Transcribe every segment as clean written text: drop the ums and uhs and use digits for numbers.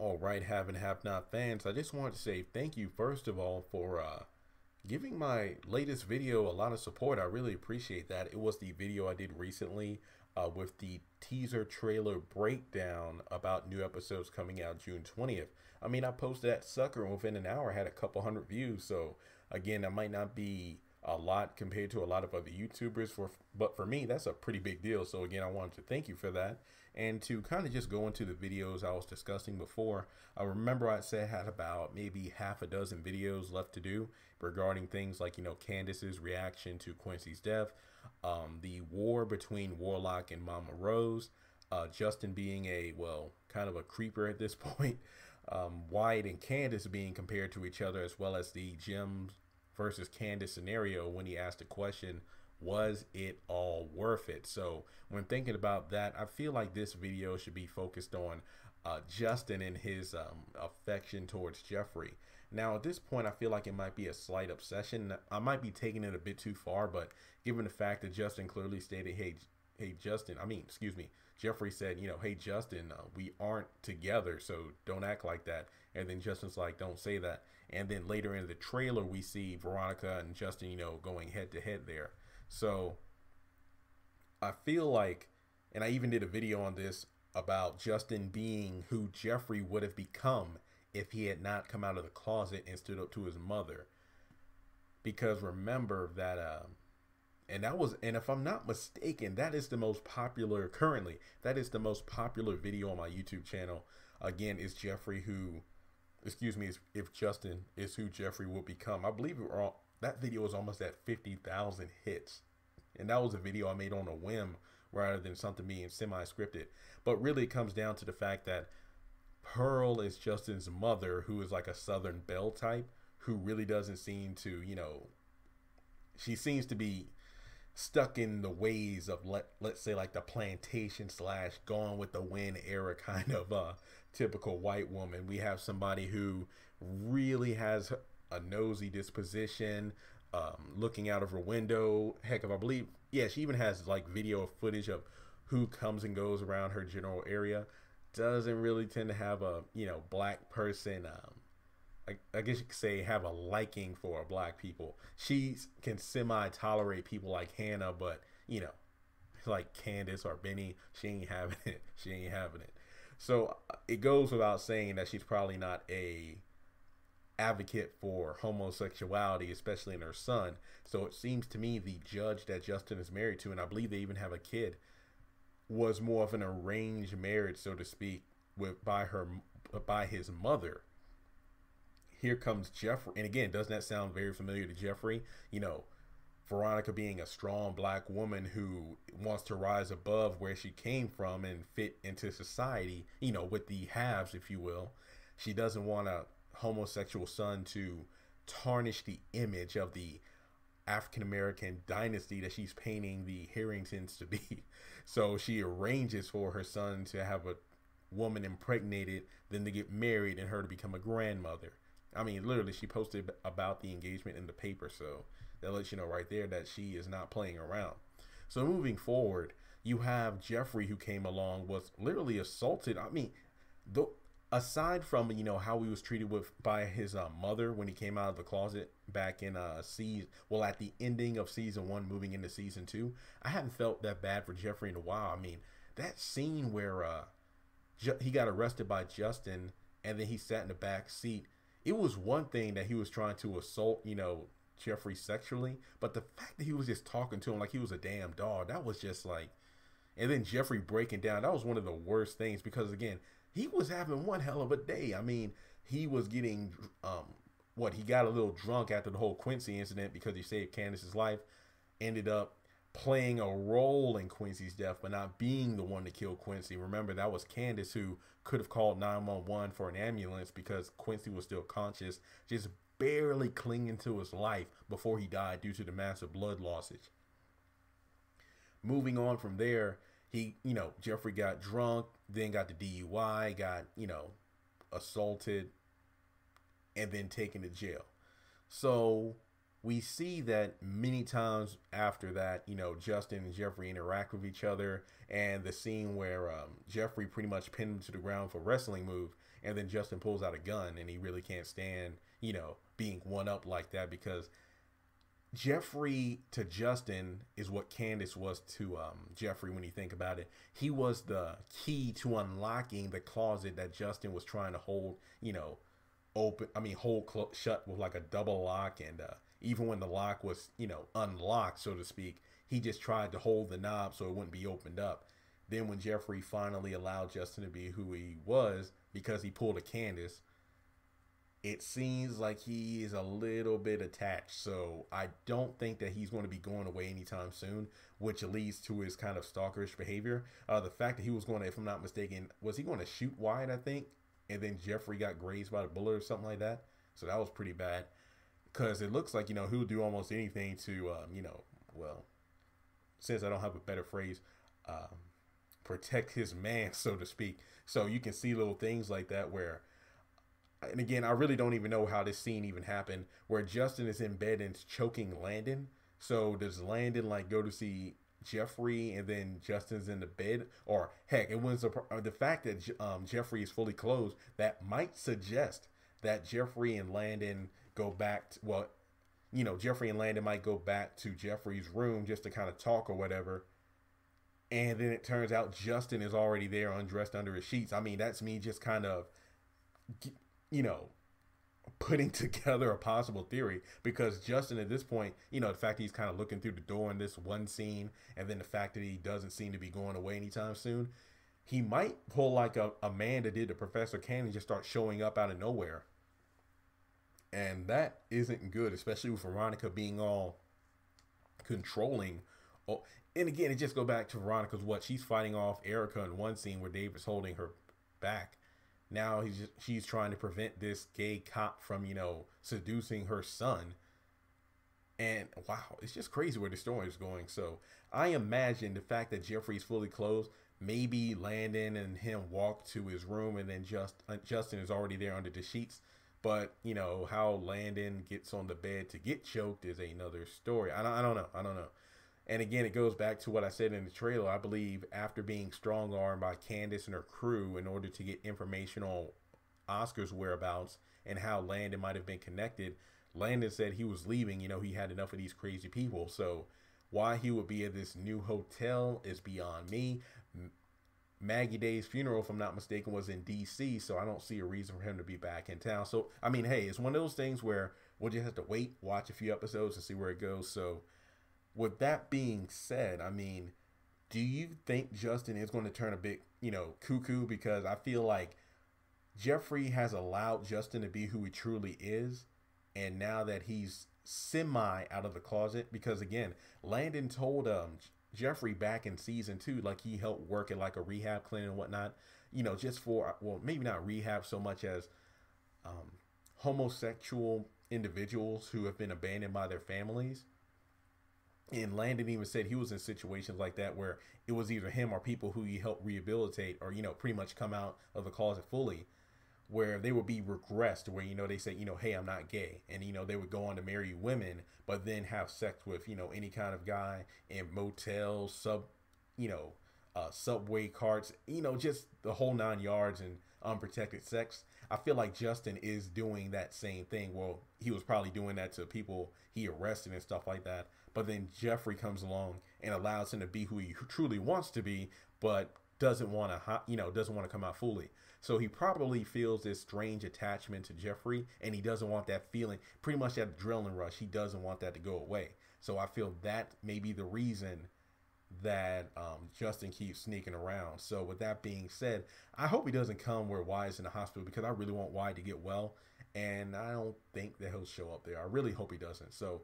All right, have and have not fans. I just wanted to say thank you first of all for giving my latest video a lot of support. I really appreciate that. It was the video I did recently with the teaser trailer breakdown about new episodes coming out June 20th. I mean, I posted that sucker and within an hour I had a couple hundred views. So again, that might not be a lot compared to a lot of other YouTubers, but for me, that's a pretty big deal. So again, I wanted to thank you for that. And to kind of just go into the videos I was discussing before, I remember I said I had about maybe half a dozen videos left to do regarding things like, Candace's reaction to Quincy's death, the war between Warlock and Mama Rose, Justin being kind of a creeper at this point, Wyatt and Candace being compared to each other, as well as the Jim versus Candace scenario when he asked the question, was it all worth it? So when thinking about that, I feel like this video should be focused on Justin and his affection towards Jeffrey. Now at this point, I feel like it might be a slight obsession. I might be taking it a bit too far, but given the fact that Justin clearly stated, Jeffrey said, hey Justin, we aren't together, so don't act like that. And then Justin's like, don't say that. And then later in the trailer, we see Veronica and Justin, going head to head there. So I feel like, and I even did a video on this about Justin being who Jeffrey would have become if he had not come out of the closet and stood up to his mother. Because remember that, and if I'm not mistaken, that is the most popular currently. That is the most popular video on my YouTube channel. Again, is Jeffrey if Justin is who Jeffrey will become. I believe that video was almost at 50,000 hits. And that was a video I made on a whim rather than something being semi-scripted. But really it comes down to the fact that Pearl is Justin's mother, who is like a Southern belle type, who really doesn't seem to, she seems to be stuck in the ways of let's say like the plantation / gone with the wind era kind of typical white woman. We have somebody who really has a nosy disposition, looking out of her window. Heck, if I believe, yeah, she even has like video footage of who comes and goes around her general area. Doesn't really tend to have a black person, I guess you could say, have a liking for black people. She can semi-tolerate people like Hannah, but like Candace or Benny, she ain't having it. She ain't having it. So it goes without saying that she's probably not a advocate for homosexuality, especially in her son. So it seems to me the judge that Justin is married to, and I believe they even have a kid, was more of an arranged marriage, so to speak, by his mother. Here comes Jeffrey, and again, doesn't that sound very familiar to Jeffrey? Veronica being a strong black woman who wants to rise above where she came from and fit into society, with the haves, if you will. She doesn't want a homosexual son to tarnish the image of the African-American dynasty that she's painting the Harringtons to be. So she arranges for her son to have a woman impregnated, then to get married and her to become a grandmother. I mean, literally, she posted about the engagement in the paper, so that lets you know right there that she is not playing around. So moving forward, you have Jeffrey, who came along, was literally assaulted. I mean, aside from how he was treated by his mother when he came out of the closet back in at the ending of season 1 moving into season 2, I haven't felt that bad for Jeffrey in a while. I mean, that scene where he got arrested by Justin and then he sat in the back seat, it was one thing that he was trying to assault Jeffrey sexually, but the fact that he was just talking to him like he was a damn dog, that was just like, and then Jeffrey breaking down, that was one of the worst things, because again, he was having one hell of a day. I mean, he was getting, he got a little drunk after the whole Quincy incident because he saved Candace's life, ended up playing a role in Quincy's death, but not being the one to kill Quincy. Remember, that was Candace who could have called 911 for an ambulance because Quincy was still conscious, just barely clinging to his life before he died due to the massive blood lossage. Moving on from there, Jeffrey got drunk, then got the DUI, got, assaulted, and then taken to jail. So we see that many times after that, Justin and Jeffrey interact with each other, and the scene where Jeffrey pretty much pinned him to the ground for a wrestling move, and then Justin pulls out a gun, and he really can't stand, being one up like that, because Jeffrey to Justin is what Candace was to Jeffrey. When you think about it, he was the key to unlocking the closet that Justin was trying to hold, open. I mean, shut with like a double lock, and even when the lock was, unlocked, so to speak, he just tried to hold the knob so it wouldn't be opened up. Then when Jeffrey finally allowed Justin to be who he was, because he pulled a Candace, it seems like he is a little bit attached. So I don't think that he's going to be going away anytime soon, which leads to his kind of stalkerish behavior. The fact that he was going to, if I'm not mistaken, was he going to shoot Wyatt, I think? And then Jeffrey got grazed by the bullet or something like that. So that was pretty bad. Because it looks like, he'll do almost anything to, well, since I don't have a better phrase, protect his man, so to speak. So you can see little things like that where, and again, I really don't even know how this scene even happened, where Justin is in bed and is choking Landon. So does Landon like go to see Jeffrey, and then Justin's in the bed? Or heck, it was the fact that Jeffrey is fully clothed, that might suggest that Jeffrey and Landon go back to, well, Jeffrey and Landon might go back to Jeffrey's room just to kind of talk or whatever. And then it turns out Justin is already there, undressed under his sheets. I mean, that's me just kind of, putting together a possible theory, because Justin at this point, the fact that he's kind of looking through the door in this one scene, and then the fact that he doesn't seem to be going away anytime soon, he might pull like a man that did to Professor Kane and just start showing up out of nowhere. And that isn't good, especially with Veronica being all controlling. Oh, and again, it just go back to Veronica's she's fighting off Erica in one scene where Dave is holding her back. Now she's trying to prevent this gay cop from, seducing her son. And wow, it's just crazy where the story is going. So I imagine the fact that Jeffrey's fully clothed, maybe Landon and him walk to his room, and then Justin is already there under the sheets. But, how Landon gets on the bed to get choked is another story. I don't know. And again, it goes back to what I said in the trailer. I believe after being strong-armed by Candace and her crew in order to get information on Oscar's whereabouts and how Landon might have been connected, Landon said he was leaving. He had enough of these crazy people. So why he would be at this new hotel is beyond me. Maggie Day's funeral, if I'm not mistaken, was in D.C., so I don't see a reason for him to be back in town. So, I mean, hey, it's one of those things where we'll just have to wait, watch a few episodes and see where it goes. So, with that being said, I mean, do you think Justin is going to turn a bit, cuckoo? Because I feel like Jeffrey has allowed Justin to be who he truly is, and now that he's semi out of the closet, because again, Landon told Jeffrey back in season 2, like he helped work at like a rehab clinic and whatnot, just for, well, maybe not rehab so much as homosexual individuals who have been abandoned by their families. And Landon even said he was in situations like that where it was either him or people who he helped rehabilitate or, pretty much come out of the closet fully, where they would be regressed, where, they say, hey, I'm not gay. And, they would go on to marry women, but then have sex with, any kind of guy in motels, subway carts, just the whole 9 yards, and unprotected sex. I feel like Justin is doing that same thing. Well, he was probably doing that to people he arrested and stuff like that. But then Jeffrey comes along and allows him to be who he truly wants to be, but doesn't want to come out fully. So he probably feels this strange attachment to Jeffrey, and he doesn't want that feeling, pretty much that adrenaline rush. He doesn't want that to go away. So I feel that may be the reason that Justin keeps sneaking around. So with that being said, I hope he doesn't come where Wyatt's in the hospital, because I really want Wyatt to get well, and I don't think that he'll show up there. I really hope he doesn't. So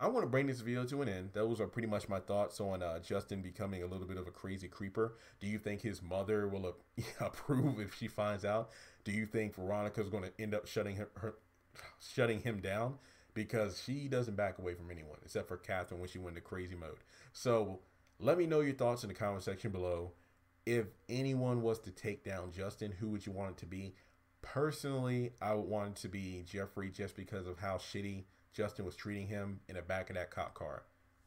I want to bring this video to an end. Those are pretty much my thoughts on Justin becoming a little bit of a crazy creeper. Do you think his mother will approve if she finds out? Do you think Veronica's going to end up shutting him down? Because she doesn't back away from anyone, except for Catherine when she went into crazy mode. So let me know your thoughts in the comment section below. If anyone was to take down Justin, who would you want it to be? Personally, I would want it to be Jeffrey, just because of how shitty Justin was treating him in the back of that cop car.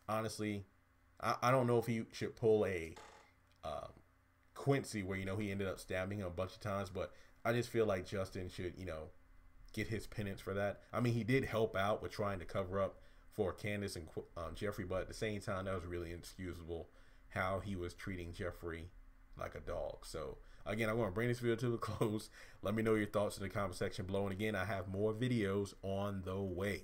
Honestly, I don't know if he should pull a Quincy where, he ended up stabbing him a bunch of times, but I just feel like Justin should, get his penance for that. I mean, he did help out with trying to cover up for Candace and Jeffrey, but at the same time, that was really inexcusable how he was treating Jeffrey like a dog. So again, I'm going to bring this video to a close. Let me know your thoughts in the comment section below. And again, I have more videos on the way.